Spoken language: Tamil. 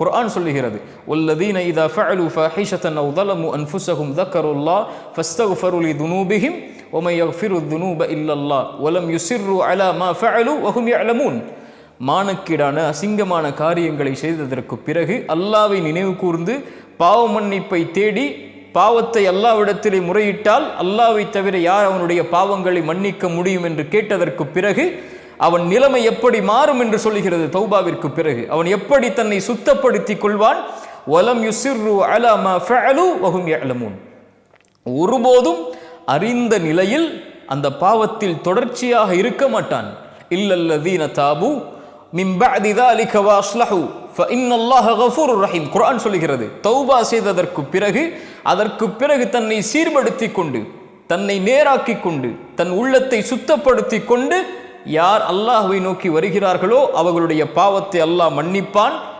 குர்ஆன் சொல்லுகிறது, வல்லதீன இதா ஃபஅலு ஃபாஹிஷத்தன் அவ் ظلموا انفسهم ذكروا الله فاستغفروا لذنوبهم ومن يغفر الذنوب الا الله ولم يصروا على ما فعلوا وهم يعلمون. மானக்கீடான அசிங்கமான காரியங்களை செய்ததற்கு பிறகு அல்லாஹ்வை நினைவு கூர்ந்து பாவ மன்னிப்பை தேடி பாவத்தை அல்லாஹ்விடத்திலே முறையிட்டால் அல்லாஹ்வை தவிர யார் அவனுடைய பாவங்களை மன்னிக்க முடியும் என்று கேட்டதற்கு பிறகு அவன் நிலைமை எப்படி மாறும் என்று சொல்லுகிறது. தௌபாவிற்கு பிறகு அவன் எப்படி தன்னை சுத்தப்படுத்திக் கொள்வான். வலம் யுசிர்ரு அலா மா ஃபஅலு வஹும் யஅலமூன். ஒருபோதும் அறிந்த நிலையில் அந்த பாவத்தில் தொடர்ச்சியாக இருக்க மாட்டான். இல்லல்லதீன தாபு மின் பஅதி ذلك வஅஸ்லஹு ஃபஇன்னல்லாஹ கஃபூருர் ரஹீம். குர்ஆன் சொல்லுகிறது, தௌபா செய்ததற்கு பிறகு அதற்கு பிறகு தன்னை சீர்படுத்திக் கொண்டு தன்னை நேராக்கிக் கொண்டு தன் உள்ளத்தை சுத்தப்படுத்திக் கொண்டு யார் அல்லாஹ்வை நோக்கி வருகிறார்களோ அவர்களுடைய பாவத்தை அல்லாஹ் மன்னிப்பான்.